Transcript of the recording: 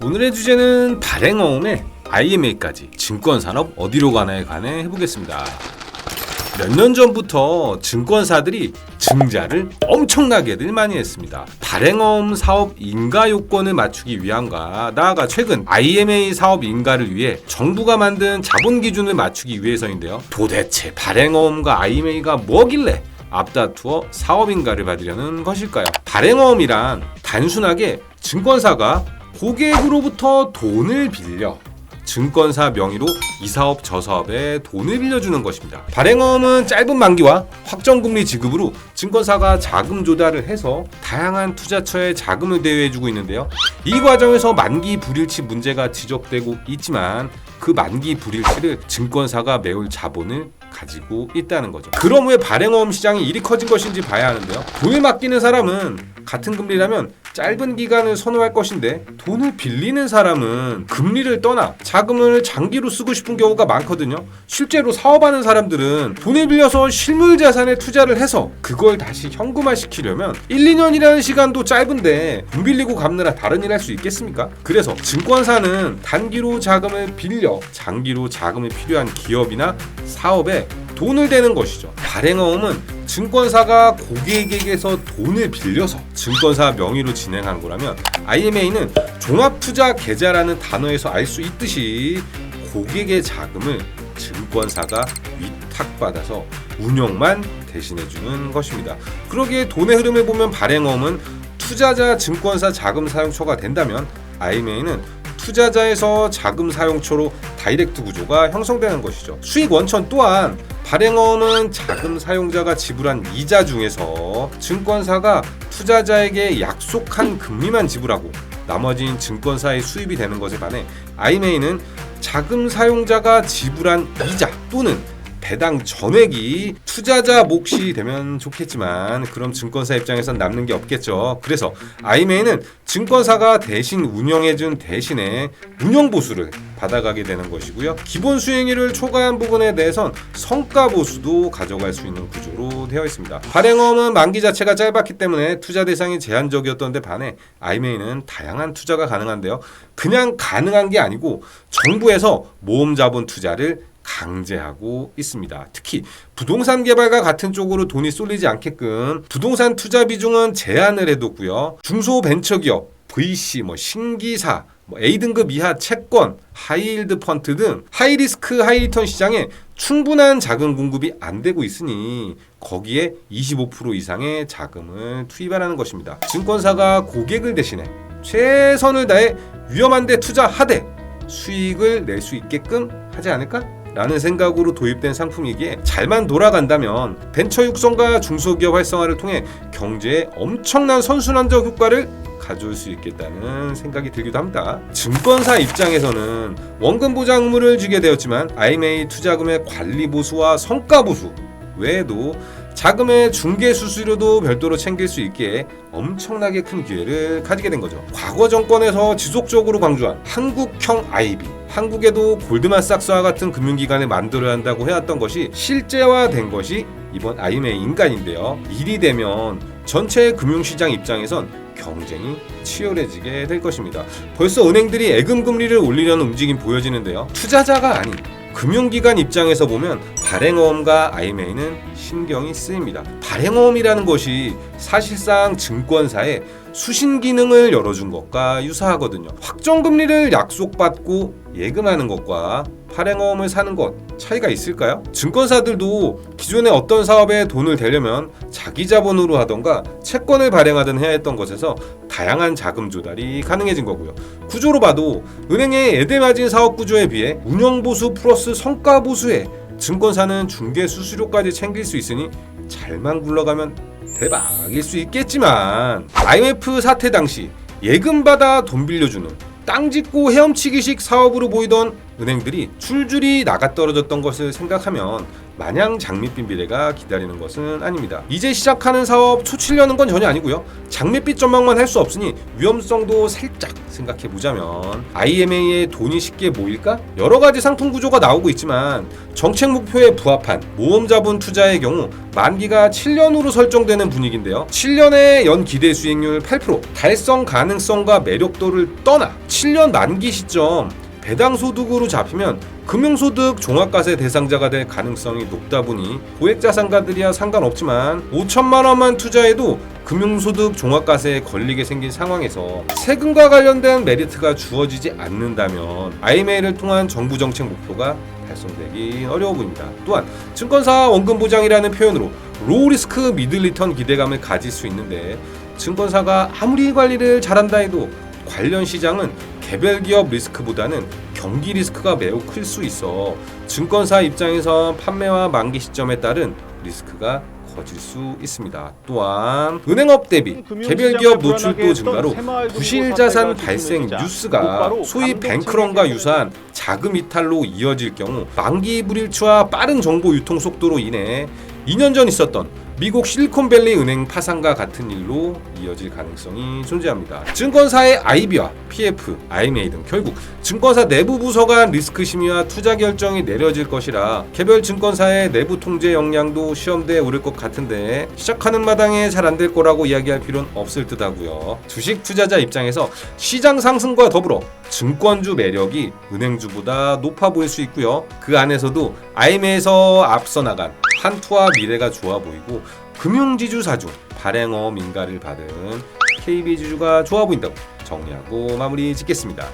오늘의 주제는 발행어음에 IMA까지 증권산업 어디로 가나에 관해 해보겠습니다. 몇 년 전부터 증권사들이 증자를 엄청나게들 많이 했습니다. 발행어음 사업 인가 요건을 맞추기 위함과 나아가 최근 IMA 사업 인가를 위해 정부가 만든 자본 기준을 맞추기 위해서인데요. 도대체 발행어음과 IMA가 뭐길래 앞다투어 사업 인가를 받으려는 것일까요? 발행어음이란 단순하게 증권사가 고객으로부터 돈을 빌려 증권사 명의로 이 사업 저 사업에 돈을 빌려주는 것입니다. 발행어음은 짧은 만기와 확정금리 지급으로 증권사가 자금 조달을 해서 다양한 투자처에 자금을 대여해주고 있는데요. 이 과정에서 만기 불일치 문제가 지적되고 있지만 그 만기 불일치를 증권사가 메울 자본을 가지고 있다는 거죠. 그럼 왜 발행어음 시장이 이리 커진 것인지 봐야 하는데요. 돈을 맡기는 사람은 같은 금리라면 짧은 기간을 선호할 것인데 돈을 빌리는 사람은 금리를 떠나 자금을 장기로 쓰고 싶은 경우가 많거든요. 실제로 사업하는 사람들은 돈을 빌려서 실물 자산에 투자를 해서 그걸 다시 현금화시키려면 1, 2년이라는 시간도 짧은데 돈 빌리고 갚느라 다른 일 할 수 있겠습니까? 그래서 증권사는 단기로 자금을 빌려 장기로 자금이 필요한 기업이나 사업에 돈을 대는 것이죠. 발행어음은 증권사가 고객에게서 돈을 빌려서 증권사 명의로 진행한 거라면 IMA는 종합투자계좌라는 단어에서 알 수 있듯이 고객의 자금을 증권사가 위탁받아서 운영만 대신해주는 것입니다. 그러기에 돈의 흐름을 보면 발행어음은 투자자 증권사 자금 사용처가 된다면 IMA는 투자자에서 자금 사용처로 다이렉트 구조가 형성되는 것이죠. 수익 원천 또한 발행어음은 자금 사용자가 지불한 이자 중에서 증권사가 투자자에게 약속한 금리만 지불하고 나머지는 증권사의 수입이 되는 것에 반해 IMA는 자금 사용자가 지불한 이자 또는 배당 전액이 투자자 몫이 되면 좋겠지만 그럼 증권사 입장에선 남는 게 없겠죠. 그래서 IMA는 증권사가 대신 운영해준 대신에 운영보수를 받아가게 되는 것이고요. 기본 수익률을 초과한 부분에 대해선 성과보수도 가져갈 수 있는 구조로 되어 있습니다. 발행어음은 만기 자체가 짧았기 때문에 투자 대상이 제한적이었던 데 반해 IMA는 다양한 투자가 가능한데요. 그냥 가능한 게 아니고 정부에서 모험 자본 투자를 강제하고 있습니다. 특히 부동산 개발과 같은 쪽으로 돈이 쏠리지 않게끔 부동산 투자 비중은 제한을 해뒀고요. 중소벤처기업, VC, 신기사, A등급 이하 채권, 하이힐드 펀드 등 하이리스크 하이리턴 시장에 충분한 자금 공급이 안 되고 있으니 거기에 25% 이상의 자금을 투입하라는 것입니다. 증권사가 고객을 대신해 최선을 다해 위험한데 투자하되 수익을 낼 수 있게끔 하지 않을까? 라는 생각으로 도입된 상품이기에 잘만 돌아간다면 벤처 육성과 중소기업 활성화를 통해 경제에 엄청난 선순환적 효과를 가져올 수 있겠다는 생각이 들기도 합니다. 증권사 입장에서는 원금 보장 의무를 주게 되었지만 IMA 투자금의 관리 보수와 성과 보수 외에도 자금의 중개 수수료도 별도로 챙길 수 있기에 엄청나게 큰 기회를 가지게 된 거죠. 과거 정권에서 지속적으로 강조한 한국형 IB, 한국에도 골드만삭스와 같은 금융기관을 만들어야 한다고 해왔던 것이 실제화된 것이 이번 IMA 인간인데요. 일이 되면 전체 금융시장 입장에선 경쟁이 치열해지게 될 것입니다. 벌써 은행들이 예금 금리를 올리려는 움직임 보여지는데요. 투자자가 아닌 금융기관 입장에서 보면 발행어음과 IMA는 신경이 쓰입니다. 발행어음이라는 것이 사실상 증권사에 수신 기능을 열어준 것과 유사하거든요. 확정금리를 약속받고 예금하는 것과 발행어음을 사는 것 차이가 있을까요? 증권사들도 기존에 어떤 사업에 돈을 대려면 자기 자본으로 하던가 채권을 발행하든 해야 했던 것에서 다양한 자금 조달이 가능해진 거고요. 구조로 봐도 은행의 예대마진 사업 구조에 비해 운영보수 플러스 성과보수에 증권사는 중개 수수료까지 챙길 수 있으니 잘만 굴러가면 대박일 수 있겠지만 IMF 사태 당시 예금받아 돈 빌려주는 땅 짓고 헤엄치기식 사업으로 보이던 은행들이 줄줄이 나가떨어졌던 것을 생각하면 마냥 장밋빛 미래가 기다리는 것은 아닙니다. 이제 시작하는 사업 초치려는 건 전혀 아니고요. 장밋빛 전망만 할 수 없으니 위험성도 살짝 생각해보자면 IMA에 돈이 쉽게 모일까? 여러 가지 상품 구조가 나오고 있지만 정책 목표에 부합한 모험 자본 투자의 경우 만기가 7년으로 설정되는 분위기인데요. 7년의 연 기대 수익률 8%, 달성 가능성과 매력도를 떠나 7년 만기 시점 배당 소득으로 잡히면 금융소득 종합과세 대상자가 될 가능성이 높다 보니 고액자산가들이야 상관없지만 5천만 원만 투자해도 금융소득 종합과세에 걸리게 생긴 상황에서 세금과 관련된 메리트가 주어지지 않는다면 IMA를 통한 정부 정책 목표가 달성되기 어려워 보입니다. 또한 증권사 원금 보장이라는 표현으로 로우 리스크 미들 리턴 기대감을 가질 수 있는데 증권사가 아무리 관리를 잘한다 해도 관련 시장은 개별 기업 리스크보다는 경기 리스크가 매우 클 수 있어 증권사 입장에선 판매와 만기 시점에 따른 리스크가 커질 수 있습니다. 또한 은행업 대비 개별 기업 노출도 증가로 부실 자산 발생 뉴스가 소위 뱅크런과 유사한 자금 이탈로 이어질 경우 만기 불일치와 빠른 정보 유통 속도로 인해 2년 전 있었던 미국 실리콘밸리 은행 파산과 같은 일로 이어질 가능성이 존재합니다. 증권사의 IB와 PF, IMA 등 결국 증권사 내부 부서 간 리스크 심의와 투자 결정이 내려질 것이라 개별 증권사의 내부 통제 역량도 시험대에 오를 것 같은데 시작하는 마당에 잘 안 될 거라고 이야기할 필요는 없을 듯하고요. 주식 투자자 입장에서 시장 상승과 더불어 증권주 매력이 은행주보다 높아 보일 수 있고요. 그 안에서도 IMA에서 앞서 나간 한투와 미래가 좋아 보이고 금융지주사 중 발행어 민가를 받은 KB지주가 좋아 보인다고 정리하고 마무리 짓겠습니다.